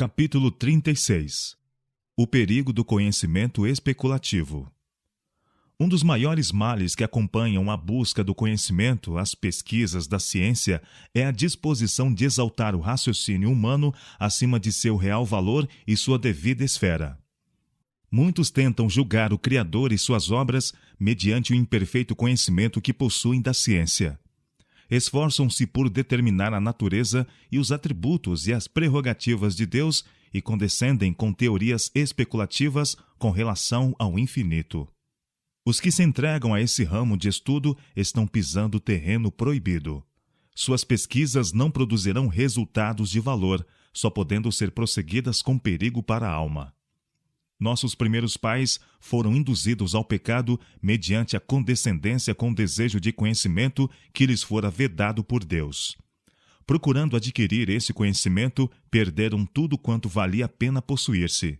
Capítulo 36. O perigo do conhecimento especulativo. Um dos maiores males que acompanham a busca do conhecimento, as pesquisas da ciência, é a disposição de exaltar o raciocínio humano acima de seu real valor e sua devida esfera. Muitos tentam julgar o Criador e suas obras mediante o imperfeito conhecimento que possuem da ciência. Esforçam-se por determinar a natureza e os atributos e as prerrogativas de Deus e condescendem com teorias especulativas com relação ao infinito. Os que se entregam a esse ramo de estudo estão pisando terreno proibido. Suas pesquisas não produzirão resultados de valor, só podendo ser prosseguidas com perigo para a alma. Nossos primeiros pais foram induzidos ao pecado mediante a condescendência com o desejo de conhecimento que lhes fora vedado por Deus. Procurando adquirir esse conhecimento, perderam tudo quanto valia a pena possuir-se.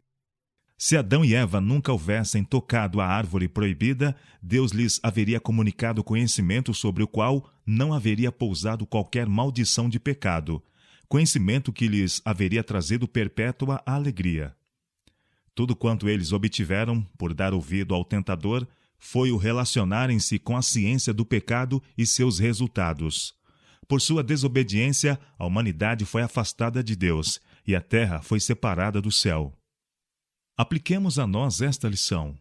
Se Adão e Eva nunca houvessem tocado a árvore proibida, Deus lhes haveria comunicado conhecimento sobre o qual não haveria pousado qualquer maldição de pecado, conhecimento que lhes haveria trazido perpétua alegria. Tudo quanto eles obtiveram, por dar ouvido ao tentador, foi o relacionarem-se com a ciência do pecado e seus resultados. Por sua desobediência, a humanidade foi afastada de Deus, e a terra foi separada do céu. Apliquemos a nós esta lição.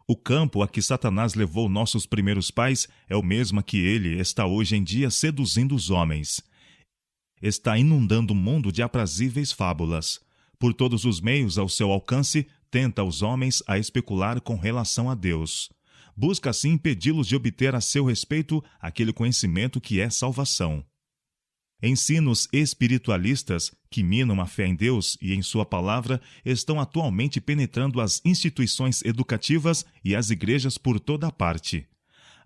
O campo a que Satanás levou nossos primeiros pais é o mesmo a que ele está hoje em dia seduzindo os homens. Está inundando o mundo de aprazíveis fábulas. Por todos os meios ao seu alcance, tenta os homens a especular com relação a Deus. Busca assim impedi-los de obter a seu respeito aquele conhecimento que é salvação. Ensinos espiritualistas que minam a fé em Deus e em sua palavra estão atualmente penetrando as instituições educativas e as igrejas por toda a parte.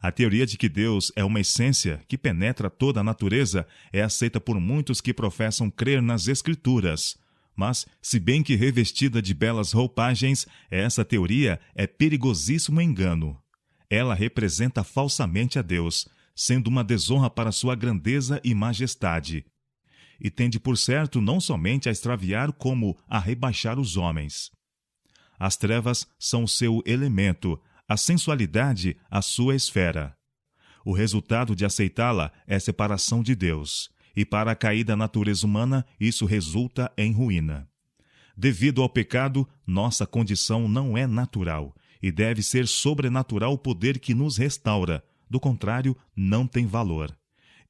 A teoria de que Deus é uma essência que penetra toda a natureza é aceita por muitos que professam crer nas Escrituras. Mas, se bem que revestida de belas roupagens, essa teoria é perigosíssimo engano. Ela representa falsamente a Deus, sendo uma desonra para sua grandeza e majestade. E tende por certo não somente a extraviar como a rebaixar os homens. As trevas são o seu elemento, a sensualidade a sua esfera. O resultado de aceitá-la é separação de Deus. E para a caída natureza humana, isso resulta em ruína. Devido ao pecado, nossa condição não é natural, e deve ser sobrenatural o poder que nos restaura. Do contrário, não tem valor.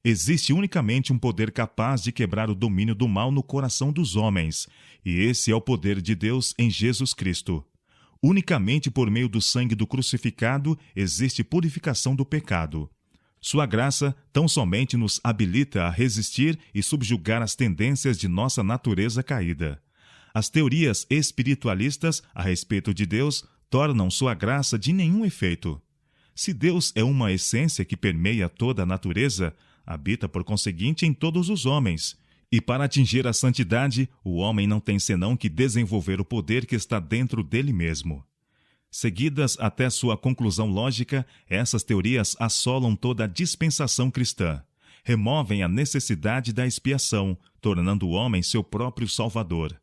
Existe unicamente um poder capaz de quebrar o domínio do mal no coração dos homens, e esse é o poder de Deus em Jesus Cristo. Unicamente por meio do sangue do crucificado existe purificação do pecado. Sua graça tão somente nos habilita a resistir e subjugar as tendências de nossa natureza caída. As teorias espiritualistas a respeito de Deus tornam sua graça de nenhum efeito. Se Deus é uma essência que permeia toda a natureza, habita por conseguinte em todos os homens. E para atingir a santidade, o homem não tem senão que desenvolver o poder que está dentro dele mesmo. Seguidas até sua conclusão lógica, essas teorias assolam toda a dispensação cristã. Removem a necessidade da expiação, tornando o homem seu próprio salvador.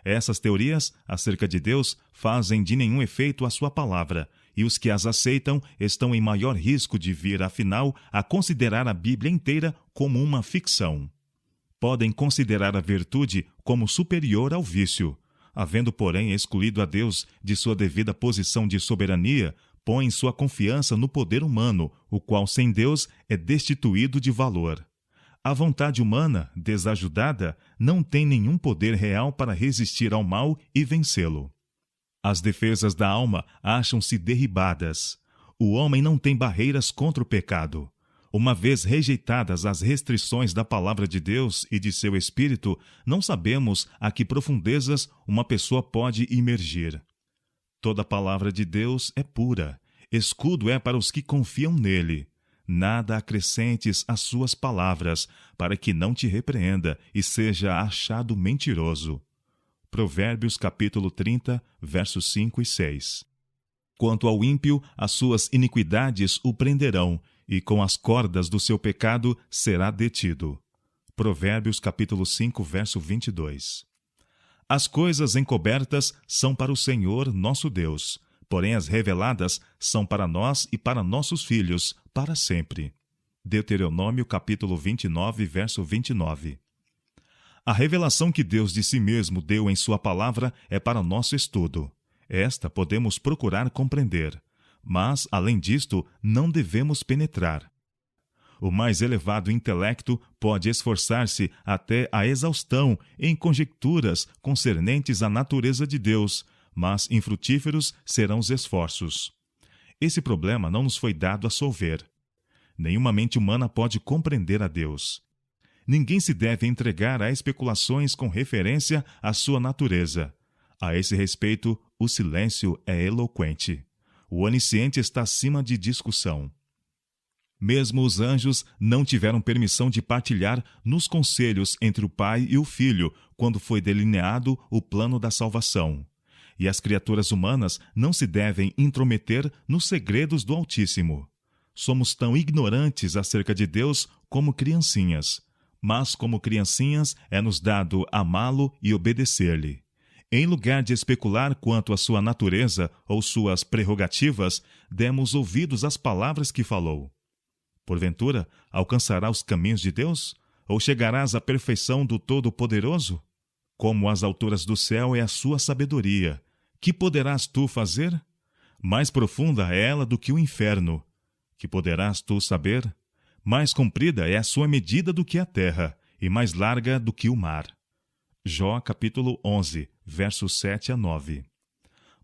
Essas teorias, acerca de Deus, fazem de nenhum efeito a sua palavra, e os que as aceitam estão em maior risco de vir, afinal, a considerar a Bíblia inteira como uma ficção. Podem considerar a virtude como superior ao vício. Havendo, porém, excluído a Deus de sua devida posição de soberania, põem sua confiança no poder humano, o qual, sem Deus, é destituído de valor. A vontade humana, desajudada, não tem nenhum poder real para resistir ao mal e vencê-lo. As defesas da alma acham-se derribadas. O homem não tem barreiras contra o pecado. Uma vez rejeitadas as restrições da palavra de Deus e de seu Espírito, não sabemos a que profundezas uma pessoa pode imergir. Toda a palavra de Deus é pura, escudo é para os que confiam nele. Nada acrescentes às suas palavras, para que não te repreenda e seja achado mentiroso. Provérbios capítulo 30, versos 5 e 6. Quanto ao ímpio, as suas iniquidades o prenderão, e com as cordas do seu pecado será detido. Provérbios capítulo 5, verso 22. As coisas encobertas são para o Senhor nosso Deus, porém as reveladas são para nós e para nossos filhos, para sempre. Deuteronômio capítulo 29, verso 29. A revelação que Deus de si mesmo deu em sua palavra é para nosso estudo. Esta podemos procurar compreender, mas, além disto, não devemos penetrar. O mais elevado intelecto pode esforçar-se até a exaustão em conjecturas concernentes à natureza de Deus, mas infrutíferos serão os esforços. Esse problema não nos foi dado a solver. Nenhuma mente humana pode compreender a Deus. Ninguém se deve entregar a especulações com referência à sua natureza. A esse respeito, o silêncio é eloquente. O onisciente está acima de discussão. Mesmo os anjos não tiveram permissão de partilhar nos conselhos entre o Pai e o Filho quando foi delineado o plano da salvação. E as criaturas humanas não se devem intrometer nos segredos do Altíssimo. Somos tão ignorantes acerca de Deus como criancinhas, mas como criancinhas é-nos dado amá-lo e obedecer-lhe. Em lugar de especular quanto à sua natureza ou suas prerrogativas, demos ouvidos às palavras que falou. Porventura, alcançarás os caminhos de Deus? Ou chegarás à perfeição do Todo-Poderoso? Como as alturas do céu é a sua sabedoria, que poderás tu fazer? Mais profunda é ela do que o inferno. Que poderás tu saber? Mais comprida é a sua medida do que a terra, e mais larga do que o mar. Jó capítulo 11, versos 7 a 9.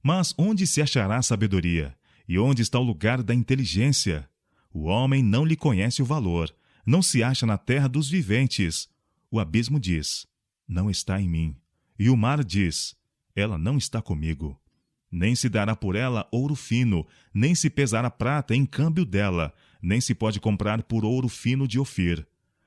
Mas onde se achará a sabedoria? E onde está o lugar da inteligência? O homem não lhe conhece o valor, não se acha na terra dos viventes. O abismo diz, não está em mim. E o mar diz, ela não está comigo. Nem se dará por ela ouro fino, nem se pesará prata em câmbio dela, nem se pode comprar por ouro fino de Ofir,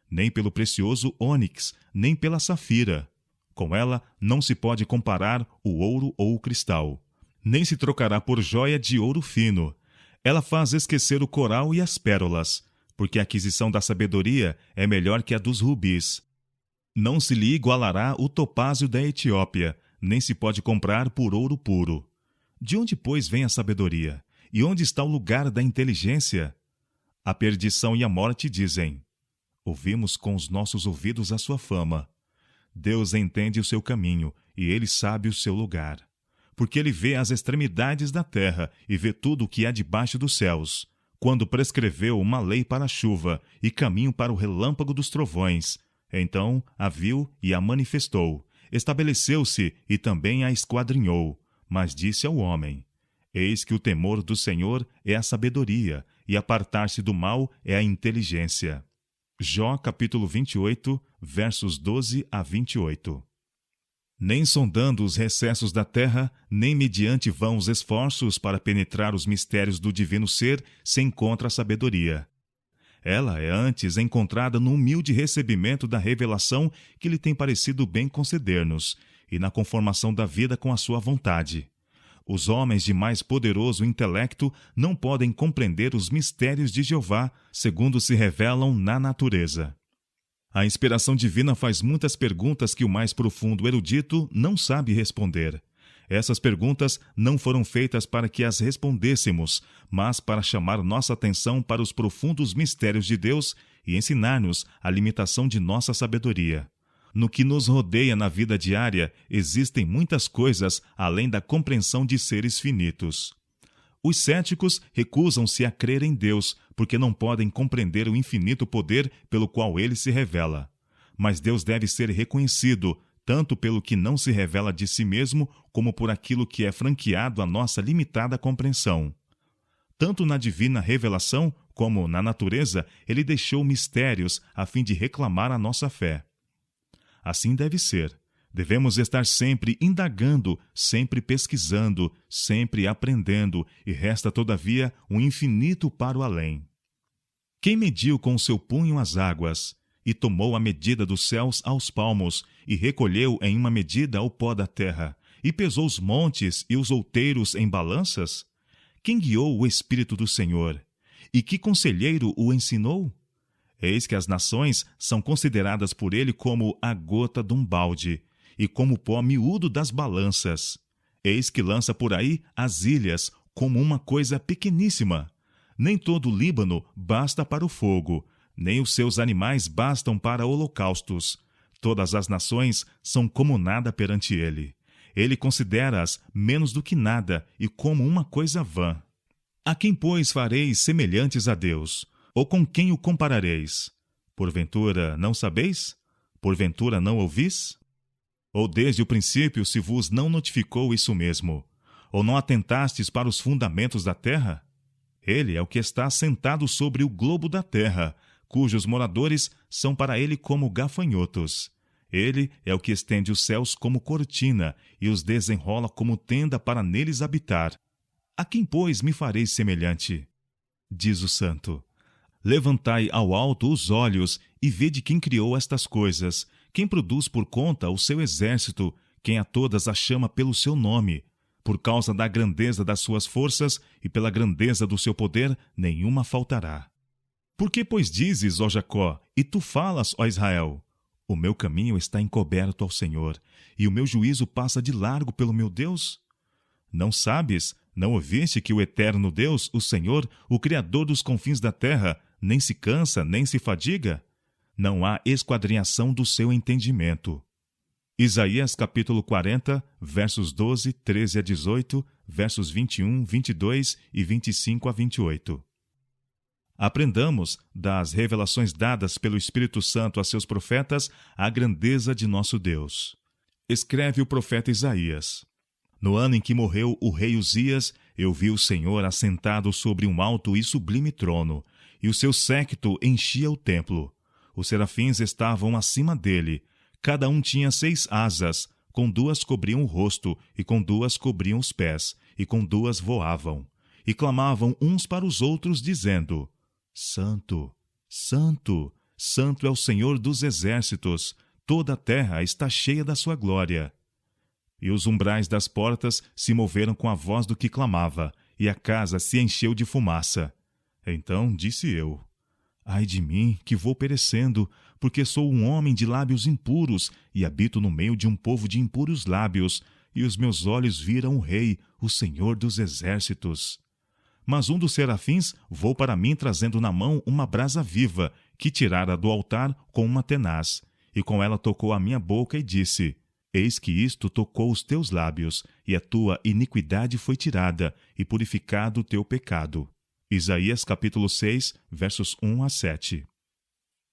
nem pelo precioso ônix, nem pela safira. Com ela não se pode comparar o ouro ou o cristal, nem se trocará por joia de ouro fino. Ela faz esquecer o coral e as pérolas, porque a aquisição da sabedoria é melhor que a dos rubis. Não se lhe igualará o topázio da Etiópia, nem se pode comprar por ouro puro. De onde, pois, vem a sabedoria? E onde está o lugar da inteligência? A perdição e a morte dizem, ouvimos com os nossos ouvidos a sua fama. Deus entende o seu caminho, e ele sabe o seu lugar. Porque ele vê as extremidades da terra e vê tudo o que há debaixo dos céus, quando prescreveu uma lei para a chuva e caminho para o relâmpago dos trovões. Então a viu e a manifestou, estabeleceu-se e também a esquadrinhou, mas disse ao homem, eis que o temor do Senhor é a sabedoria, e apartar-se do mal é a inteligência. Jó capítulo 28, versos 12 a 28. Nem sondando os recessos da terra, nem mediante vãos esforços para penetrar os mistérios do divino ser, se encontra a sabedoria. Ela é antes encontrada no humilde recebimento da revelação que lhe tem parecido bem conceder-nos, e na conformação da vida com a sua vontade. Os homens de mais poderoso intelecto não podem compreender os mistérios de Jeová, segundo se revelam na natureza. A inspiração divina faz muitas perguntas que o mais profundo erudito não sabe responder. Essas perguntas não foram feitas para que as respondêssemos, mas para chamar nossa atenção para os profundos mistérios de Deus e ensinar-nos a limitação de nossa sabedoria. No que nos rodeia na vida diária, existem muitas coisas além da compreensão de seres finitos. Os céticos recusam-se a crer em Deus, porque não podem compreender o infinito poder pelo qual ele se revela. Mas Deus deve ser reconhecido, tanto pelo que não se revela de si mesmo, como por aquilo que é franqueado à nossa limitada compreensão. Tanto na divina revelação, como na natureza, ele deixou mistérios a fim de reclamar a nossa fé. Assim deve ser. Devemos estar sempre indagando, sempre pesquisando, sempre aprendendo, e resta, todavia, um infinito para o além. Quem mediu com o seu punho as águas, e tomou a medida dos céus aos palmos, e recolheu em uma medida o pó da terra, e pesou os montes e os outeiros em balanças? Quem guiou o Espírito do Senhor? E que conselheiro o ensinou? Eis que as nações são consideradas por ele como a gota de um balde, e como o pó miúdo das balanças. Eis que lança por aí as ilhas como uma coisa pequeníssima. Nem todo o Líbano basta para o fogo, nem os seus animais bastam para holocaustos. Todas as nações são como nada perante ele. Ele considera-as menos do que nada e como uma coisa vã. A quem, pois, fareis semelhantes a Deus? Ou com quem o comparareis? Porventura não sabeis? Porventura não ouvis? Ou desde o princípio se vos não notificou isso mesmo? Ou não atentastes para os fundamentos da terra? Ele é o que está assentado sobre o globo da terra, cujos moradores são para ele como gafanhotos. Ele é o que estende os céus como cortina e os desenrola como tenda para neles habitar. A quem, pois, me fareis semelhante? Diz o Santo. Levantai ao alto os olhos e vede quem criou estas coisas, quem produz por conta o seu exército, quem a todas as chama pelo seu nome. Por causa da grandeza das suas forças e pela grandeza do seu poder, nenhuma faltará. Por que, pois, dizes, ó Jacó, e tu falas, ó Israel? O meu caminho está encoberto ao Senhor, e o meu juízo passa de largo pelo meu Deus? Não sabes, não ouviste que o eterno Deus, o Senhor, o Criador dos confins da terra, nem se cansa, nem se fadiga? Não há esquadrinhação do seu entendimento. Isaías capítulo 40, versos 12, 13 a 18, versos 21, 22 e 25 a 28. Aprendamos, das revelações dadas pelo Espírito Santo a seus profetas, a grandeza de nosso Deus. Escreve o profeta Isaías. No ano em que morreu o rei Uzias, eu vi o Senhor assentado sobre um alto e sublime trono, e o seu séquito enchia o templo. Os serafins estavam acima dele. Cada um tinha 6 asas, com 2 cobriam o rosto, e com 2 cobriam os pés, e com 2 voavam. E clamavam uns para os outros, dizendo: Santo, Santo, Santo é o Senhor dos exércitos, toda a terra está cheia da sua glória. E os umbrais das portas se moveram com a voz do que clamava, e a casa se encheu de fumaça. Então disse eu: Ai de mim, que vou perecendo, porque sou um homem de lábios impuros, e habito no meio de um povo de impuros lábios, e os meus olhos viram o Rei, o Senhor dos exércitos. Mas um dos serafins voou para mim trazendo na mão uma brasa viva, que tirara do altar com uma tenaz, e com ela tocou a minha boca e disse: Eis que isto tocou os teus lábios, e a tua iniquidade foi tirada, e purificado o teu pecado. Isaías capítulo 6, versos 1 a 7.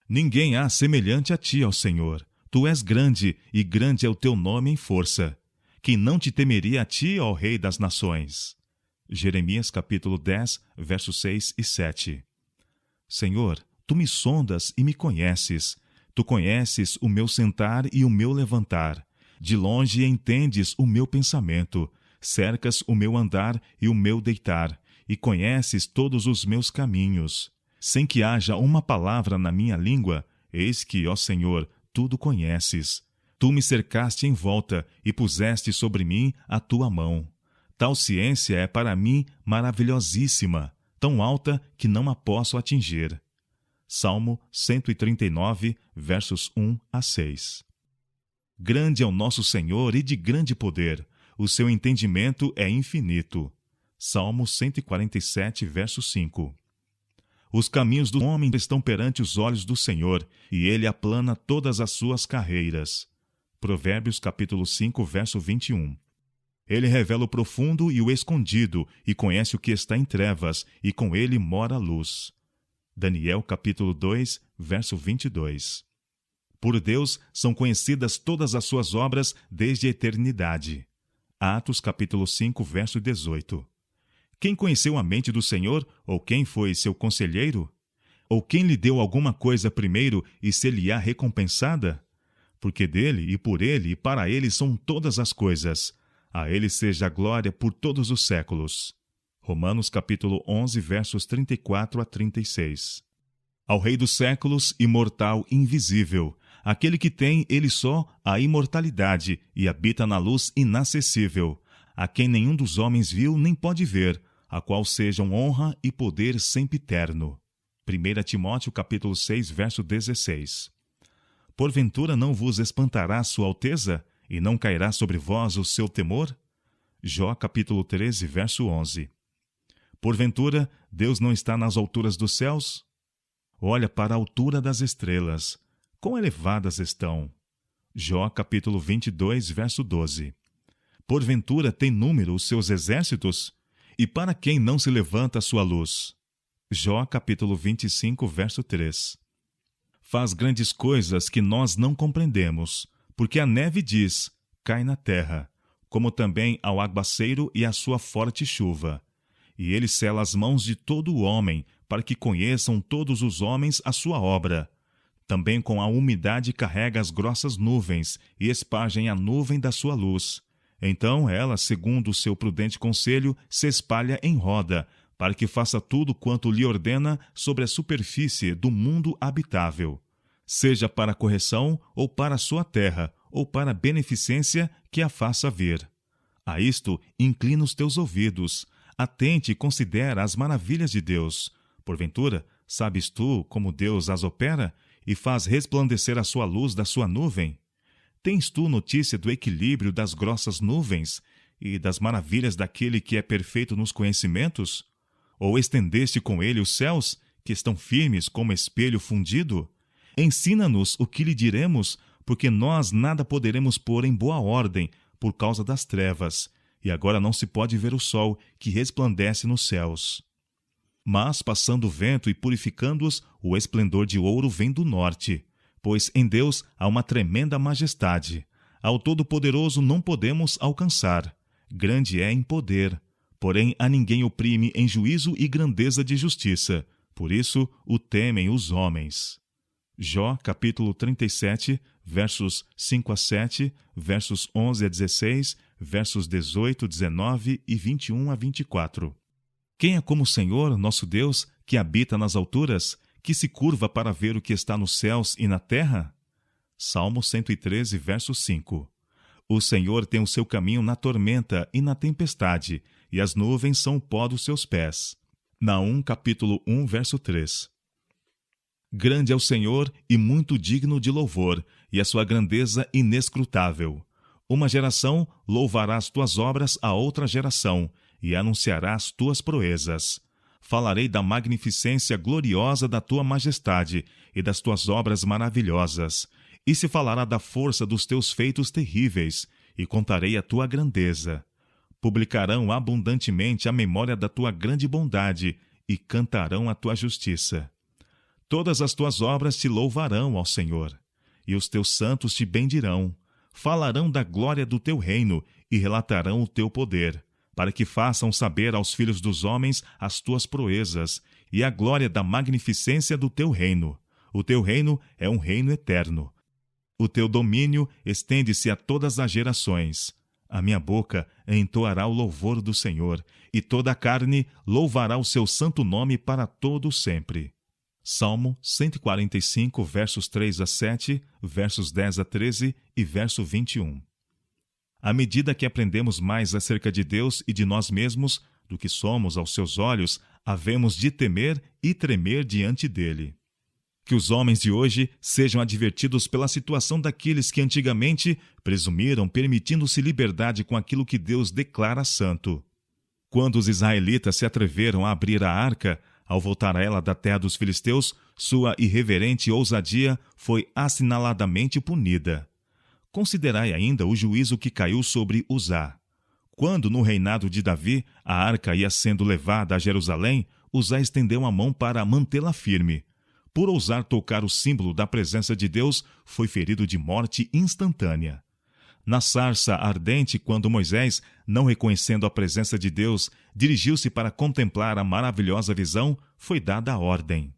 Ninguém há semelhante a ti, ó Senhor. Tu és grande, e grande é o teu nome em força. Quem não te temeria a ti, ó Rei das nações? Jeremias capítulo 10, versos 6 e 7. Senhor, tu me sondas e me conheces. Tu conheces o meu sentar e o meu levantar. De longe entendes o meu pensamento. Cercas o meu andar e o meu deitar, e conheces todos os meus caminhos. Sem que haja uma palavra na minha língua, eis que, ó Senhor, tudo conheces. Tu me cercaste em volta e puseste sobre mim a tua mão. Tal ciência é para mim maravilhosíssima, tão alta que não a posso atingir. Salmo 139, versos 1 a 6. Grande é o nosso Senhor e de grande poder, o seu entendimento é infinito. Salmo 147, verso 5. Os caminhos do homem estão perante os olhos do Senhor, e ele aplana todas as suas carreiras. Provérbios capítulo 5, verso 21. Ele revela o profundo e o escondido, e conhece o que está em trevas, e com ele mora a luz. Daniel capítulo 2, verso 22. Por Deus são conhecidas todas as suas obras desde a eternidade. Atos capítulo 5, verso 18. Quem conheceu a mente do Senhor, ou quem foi seu conselheiro? Ou quem lhe deu alguma coisa primeiro e se-lhe-á recompensada? Porque dele, e por ele, e para ele são todas as coisas. A ele seja a glória por todos os séculos. Romanos capítulo 11, versos 34 a 36. Ao Rei dos séculos, imortal invisível, aquele que tem, ele só, a imortalidade, e habita na luz inacessível, a quem nenhum dos homens viu nem pode ver, a qual sejam honra e poder sempiterno. 1 Timóteo capítulo 6, verso 16. Porventura não vos espantará sua alteza? e não cairá sobre vós o seu temor? Jó capítulo 13, verso 11. Porventura, Deus não está nas alturas dos céus? Olha para a altura das estrelas, quão elevadas estão. Jó capítulo 22, verso 12. Porventura tem número os seus exércitos? E para quem não se levanta a sua luz? Jó capítulo 25, verso 3. Faz grandes coisas que nós não compreendemos, porque a neve diz, cai na terra, como também ao aguaceiro e a sua forte chuva. E ele sela as mãos de todo o homem, para que conheçam todos os homens a sua obra. Também com a umidade carrega as grossas nuvens, e espargem a nuvem da sua luz. Então ela, segundo o seu prudente conselho, se espalha em roda, para que faça tudo quanto lhe ordena sobre a superfície do mundo habitável, seja para correção, ou para a sua terra, ou para beneficência que a faça vir. A isto inclina os teus ouvidos, atente e considera as maravilhas de Deus. Porventura, sabes tu como Deus as opera e faz resplandecer a sua luz da sua nuvem? Tens tu notícia do equilíbrio das grossas nuvens e das maravilhas daquele que é perfeito nos conhecimentos? Ou estendeste com ele os céus, que estão firmes como espelho fundido? Ensina-nos o que lhe diremos, porque nós nada poderemos pôr em boa ordem por causa das trevas, e agora não se pode ver o sol que resplandece nos céus. Mas, passando o vento e purificando-os, o esplendor de ouro vem do norte, pois em Deus há uma tremenda majestade. Ao Todo-Poderoso não podemos alcançar. Grande é em poder, porém a ninguém oprime em juízo e grandeza de justiça. Por isso o temem os homens. Jó, capítulo 37, versos 5 a 7, versos 11 a 16, versos 18, 19 e 21 a 24. Quem é como o Senhor, nosso Deus, que habita nas alturas, que se curva para ver o que está nos céus e na terra? Salmo 113, verso 5. O Senhor tem o seu caminho na tormenta e na tempestade, e as nuvens são o pó dos seus pés. Naum, capítulo 1, verso 3. Grande é o Senhor e muito digno de louvor, e a sua grandeza inescrutável. Uma geração louvará as tuas obras a outra geração, e anunciará as tuas proezas. Falarei da magnificência gloriosa da tua majestade e das tuas obras maravilhosas. E se falará da força dos teus feitos terríveis, e contarei a tua grandeza. Publicarão abundantemente a memória da tua grande bondade, e cantarão a tua justiça. Todas as tuas obras te louvarão, ó Senhor, e os teus santos te bendirão. Falarão da glória do teu reino, e relatarão o teu poder, para que façam saber aos filhos dos homens as tuas proezas, e a glória da magnificência do teu reino. O teu reino é um reino eterno. O teu domínio estende-se a todas as gerações. A minha boca entoará o louvor do Senhor, e toda a carne louvará o seu santo nome para todo sempre. Salmo 145, versos 3 a 7, versos 10 a 13 e verso 21. À medida que aprendemos mais acerca de Deus e de nós mesmos, do que somos aos seus olhos, havemos de temer e tremer diante dele. Que os homens de hoje sejam advertidos pela situação daqueles que antigamente presumiram permitindo-se liberdade com aquilo que Deus declara santo. Quando os israelitas se atreveram a abrir a arca, ao voltar a ela da terra dos filisteus, sua irreverente ousadia foi assinaladamente punida. Considerai ainda o juízo que caiu sobre Uzá. Quando, no reinado de Davi, a arca ia sendo levada a Jerusalém, Uzá estendeu a mão para mantê-la firme. Por ousar tocar o símbolo da presença de Deus, foi ferido de morte instantânea. Na sarça ardente, quando Moisés, não reconhecendo a presença de Deus, dirigiu-se para contemplar a maravilhosa visão, foi dada a ordem: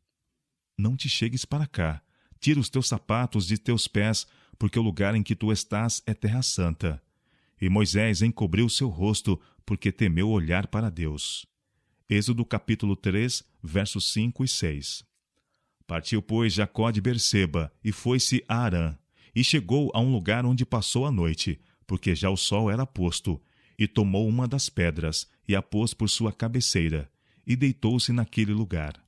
não te chegues para cá, tira os teus sapatos de teus pés, porque o lugar em que tu estás é terra santa. E Moisés encobriu seu rosto, porque temeu olhar para Deus. Êxodo capítulo 3, versos 5 e 6. Partiu, pois, Jacó de Berseba, e foi-se a Harã, e chegou a um lugar onde passou a noite, porque já o sol era posto, e tomou uma das pedras, e a pôs por sua cabeceira, e deitou-se naquele lugar.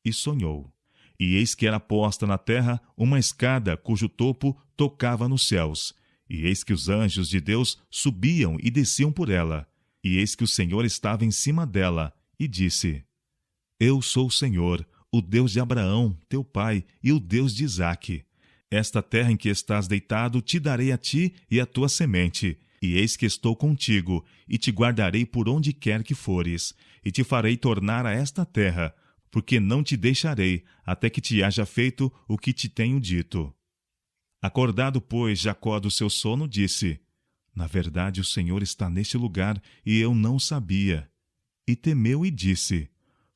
E sonhou. E eis que era posta na terra uma escada cujo topo tocava nos céus, E eis que os anjos de Deus subiam e desciam por ela. E eis que o Senhor estava em cima dela, e disse: Eu sou o Senhor, o Deus de Abraão, teu pai, e o Deus de Isaque. Esta terra em que estás deitado te darei a ti e à tua semente, e eis que estou contigo, e te guardarei por onde quer que fores, e te farei tornar a esta terra, porque não te deixarei, até que te haja feito o que te tenho dito. Acordado, pois, Jacó do seu sono, disse: Na verdade, o Senhor está neste lugar, e eu não sabia. E temeu e disse: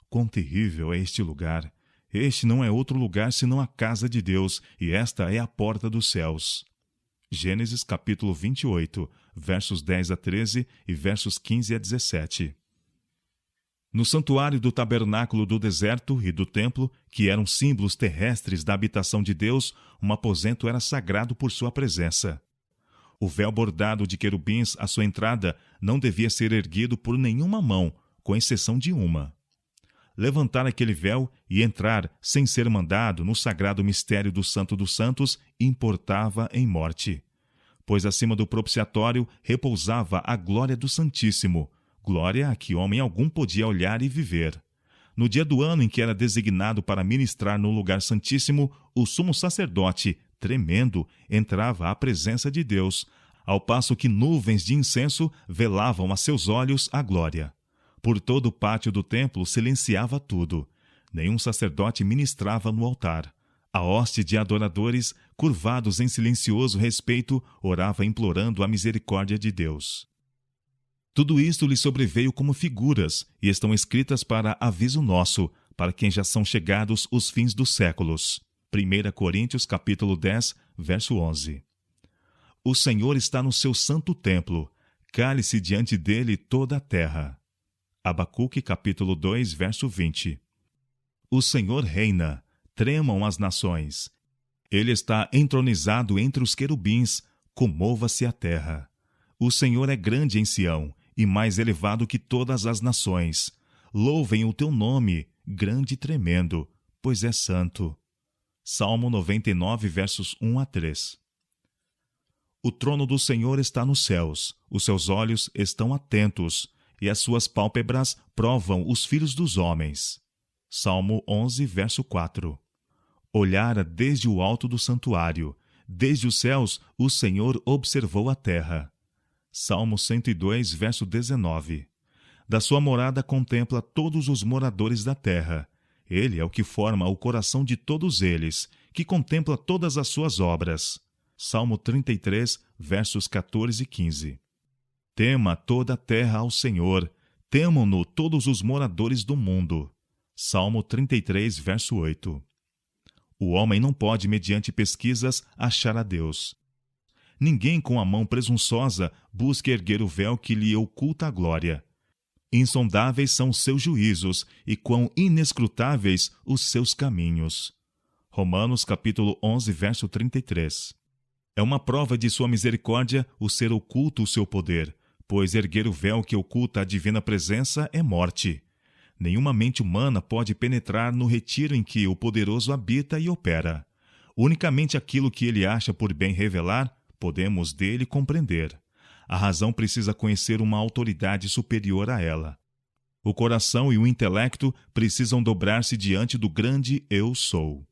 Quão terrível é este lugar! Este não é outro lugar senão a casa de Deus, e esta é a porta dos céus. Gênesis capítulo 28, versos 10 a 13 e versos 15 a 17. No santuário do tabernáculo do deserto e do templo, que eram símbolos terrestres da habitação de Deus, um aposento era sagrado por sua presença. O véu bordado de querubins à sua entrada não devia ser erguido por nenhuma mão, com exceção de uma. Levantar aquele véu e entrar, sem ser mandado, no sagrado mistério do Santo dos Santos, importava em morte. Pois acima do propiciatório repousava a glória do Santíssimo, glória a que homem algum podia olhar e viver. No dia do ano em que era designado para ministrar no lugar santíssimo, o sumo sacerdote, tremendo, entrava à presença de Deus, ao passo que nuvens de incenso velavam a seus olhos a glória. Por todo o pátio do templo silenciava tudo. Nenhum sacerdote ministrava no altar. A hoste de adoradores, curvados em silencioso respeito, orava implorando a misericórdia de Deus. Tudo isto lhe sobreveio como figuras, e estão escritas para aviso nosso, para quem já são chegados os fins dos séculos. 1 Coríntios capítulo 10, verso 11. O Senhor está no seu santo templo, cale-se diante dele toda a terra. Abacuque capítulo 2, verso 20. O Senhor reina, tremam as nações. Ele está entronizado entre os querubins, comova-se a terra. O Senhor é grande em Sião, e mais elevado que todas as nações. Louvem o teu nome, grande e tremendo, pois é santo. Salmo 99, versos 1 a 3. O trono do Senhor está nos céus, os seus olhos estão atentos, e as suas pálpebras provam os filhos dos homens. Salmo 11, verso 4. Olhara desde o alto do santuário, desde os céus o Senhor observou a terra. Salmo 102, verso 19. Da sua morada contempla todos os moradores da terra. Ele é o que forma o coração de todos eles, que contempla todas as suas obras. Salmo 33, versos 14 e 15. Tema toda a terra ao Senhor, temam-no todos os moradores do mundo. Salmo 33, verso 8. O homem não pode, mediante pesquisas, achar a Deus. Ninguém com a mão presunçosa busca erguer o véu que lhe oculta a glória. Insondáveis são os seus juízos, e quão inescrutáveis os seus caminhos. Romanos capítulo 11, verso 33. É uma prova de sua misericórdia o ser oculto o seu poder, pois erguer o véu que oculta a divina presença é morte. Nenhuma mente humana pode penetrar no retiro em que o poderoso habita e opera. Unicamente aquilo que ele acha por bem revelar, podemos dele compreender. A razão precisa conhecer uma autoridade superior a ela. O coração e o intelecto precisam dobrar-se diante do grande Eu Sou.